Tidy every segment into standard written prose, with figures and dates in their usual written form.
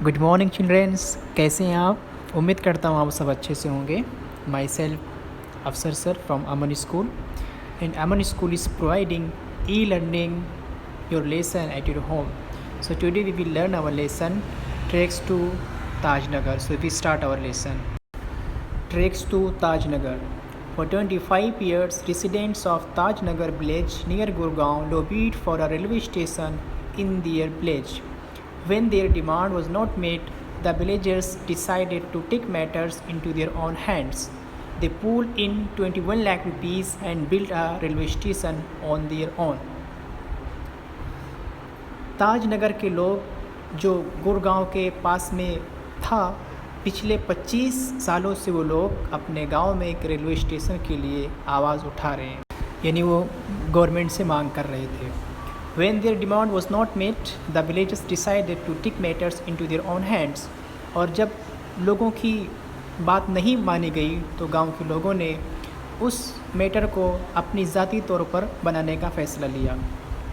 Good morning childrens, कैसे हैं आप? उम्मीद करता हूँ आप सब अच्छे से होंगे। माई सेल्फ अफसर sir from Aman school, and Aman school is providing e learning your lesson at your home. So today we will learn our lesson Treks to Tajnagar. So we start our lesson. Treks to Tajnagar. For 25 years, residents of Tajnagar village near Gurgaon lobbied for a railway station in their village. When their demand was not met, the villagers decided to take matters into their own hands. They pooled in 21 lakh rupees and built a railway station on their own. Tajnagar के लोग जो गुड़गांव के पास में था, पिछले 25 सालों से वो लोग अपने गांव में एक रेलवे स्टेशन के लिए आवाज़ उठा रहे हैं, यानी वो गवर्नमेंट से मांग कर रहे थे. When their demand was not met, the villagers decided to take matters into their own hands. और जब लोगों की बात नहीं मानी गई तो गांव के लोगों ने उस मैटर को अपनी ज़ाती तौर पर बनाने का फ़ैसला लिया.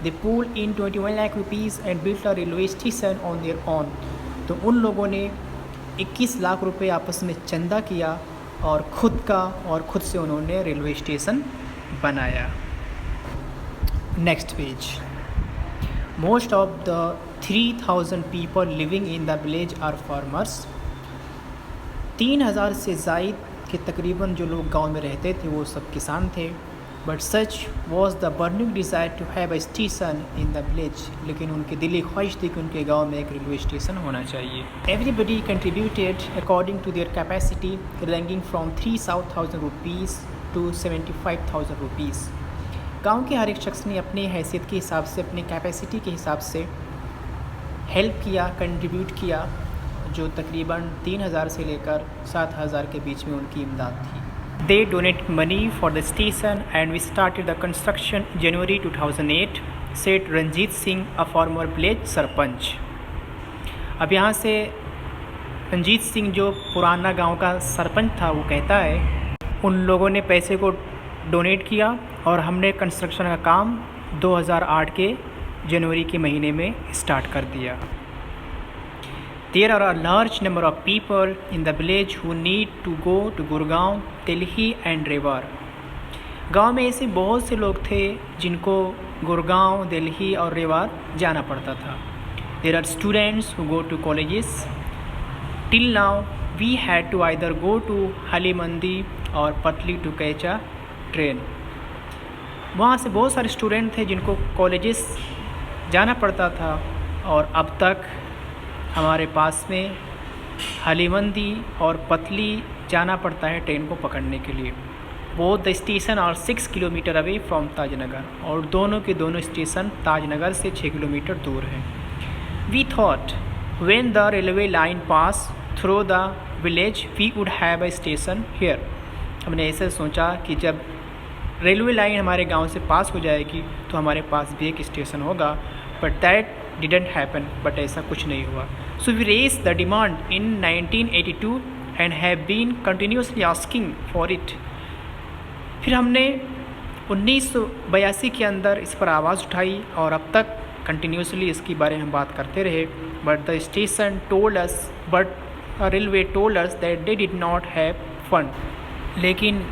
They pooled in 21 lakh rupees and built a railway station on their own. तो उन लोगों ने 21 लाख रुपए आपस में चंदा किया और खुद से उन्होंने रेलवे स्टेशन बनाया. Next page. Most of the 3,000 people living in the village are farmers. 3,000 से ज़ायद के तकरीबन जो लोग गांव में रहते थे वो सब किसान थे. But such was the burning desire to have a station in the village. लेकिन उनकी दिली ख्वाहिश थी कि उनके गांव में एक रेलवे स्टेशन होना चाहिए. Everybody contributed according to their capacity, ranging from 3,000 rupees to 75,000 rupees. गांव के हर एक शख्स ने अपनी हैसियत के हिसाब से, अपनी कैपेसिटी के हिसाब से हेल्प किया, कंट्रीब्यूट किया, जो तकरीबन 3,000 से लेकर 7,000 के बीच में उनकी इमदाद थी. They donated money for the station and we started the construction in January 2008, said Ranjit Singh, a former village sarpanch. अब यहाँ से रंजीत सिंह जो पुराना गांव का सरपंच था वो कहता है, उन लोगों ने पैसे को डोनेट किया और हमने कंस्ट्रक्शन का काम 2008 के जनवरी के महीने में स्टार्ट कर दिया. There are a large number of people in the village who need to go to Gurgaon, Delhi and Rewar. गांव में ऐसे बहुत से लोग थे जिनको गुड़गांव, दिल्ली और रेवार जाना पड़ता था. There are students who go to colleges. Till now, we had to either go to Halimandi or Patli to catch a train. वहाँ से बहुत सारे स्टूडेंट थे जिनको कॉलेजेस जाना पड़ता था और अब तक हमारे पास में हलीमंदी और पतली जाना पड़ता है ट्रेन को पकड़ने के लिए. Both the station are 6 kilometer away from Tajnagar, और दोनों के दोनों स्टेशन ताजनगर से 6 किलोमीटर दूर हैं. We thought when the railway line pass through the village we would have a station here. हमने ऐसे सोचा कि जब रेलवे लाइन हमारे गांव से पास हो जाएगी तो हमारे पास भी एक स्टेशन होगा. But that didn't happen, but ऐसा कुछ नहीं हुआ. So we raise the demand in 1982 and have been continuously asking for it. फिर हमने 1982 के अंदर इस पर आवाज़ उठाई और अब तक कंटिन्यूसली इसके बारे में हम बात करते रहे. But the station told us, but railway told us that they did not have fund. लेकिन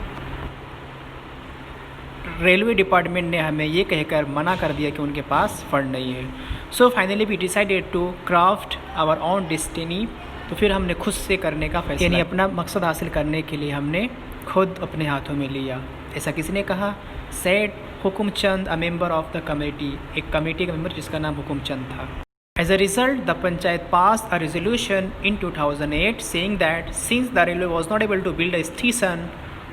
रेलवे डिपार्टमेंट ने हमें ये कहकर मना कर दिया कि उनके पास फंड नहीं है. So finally we decided to craft our own destiny. तो फिर हमने खुद से करने का फैसला, यानी अपना मकसद हासिल करने के लिए हमने खुद अपने हाथों में लिया. ऐसा किसी ने कहा, said Hukumchand, a member of the committee, एक कमेटी का मेंबर जिसका नाम हुकुमचंद था. As a result, the Panchayat passed a resolution in 2008 saying that since the railway was not able to build a station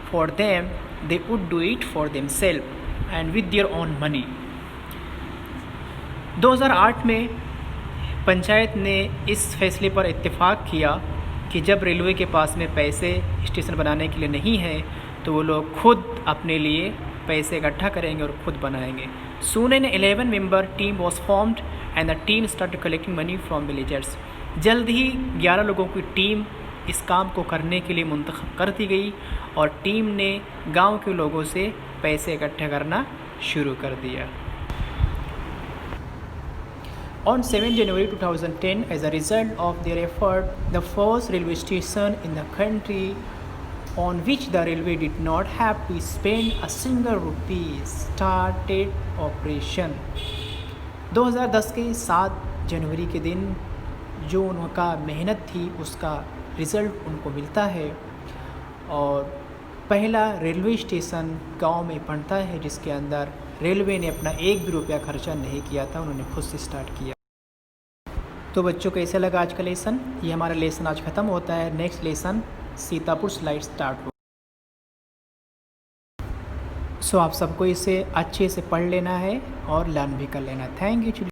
for them, they would do it for themselves and with their own money. 2008 में पंचायत ने इस फैसले पर इत्तेफाक किया कि जब railway के पास में पैसे स्टेशन बनाने के लिए नहीं है तो वो लोग खुद अपने लिए पैसे इकट्ठा करेंगे और खुद बनाएंगे. Soon an 11-member team was formed and the team started collecting money from villagers. जल्द ही 11 लोगों की टीम इस काम को करने के लिए मुंतखब कर दी गई और टीम ने गांव के लोगों से पैसे इकट्ठा करना शुरू कर दिया. On 7 January 2010, as a result of their effort, the first railway station in the country on which the railway did not have to spend a single rupee started operation. 2010 के 7 जनवरी के दिन जो उनका मेहनत थी उसका रिज़ल्ट उनको मिलता है और पहला रेलवे स्टेशन गांव में पड़ता है जिसके अंदर रेलवे ने अपना एक भी रुपया खर्चा नहीं किया था, उन्होंने खुद से स्टार्ट किया। तो बच्चों कैसे लगा आज का लेसन? ये हमारा लेसन आज ख़त्म होता है। Next lesson Sitapur slide start हो। सो आप सबको इसे अच्छे से पढ़ लेना है और लर्न भी कर लेना है। Thank you.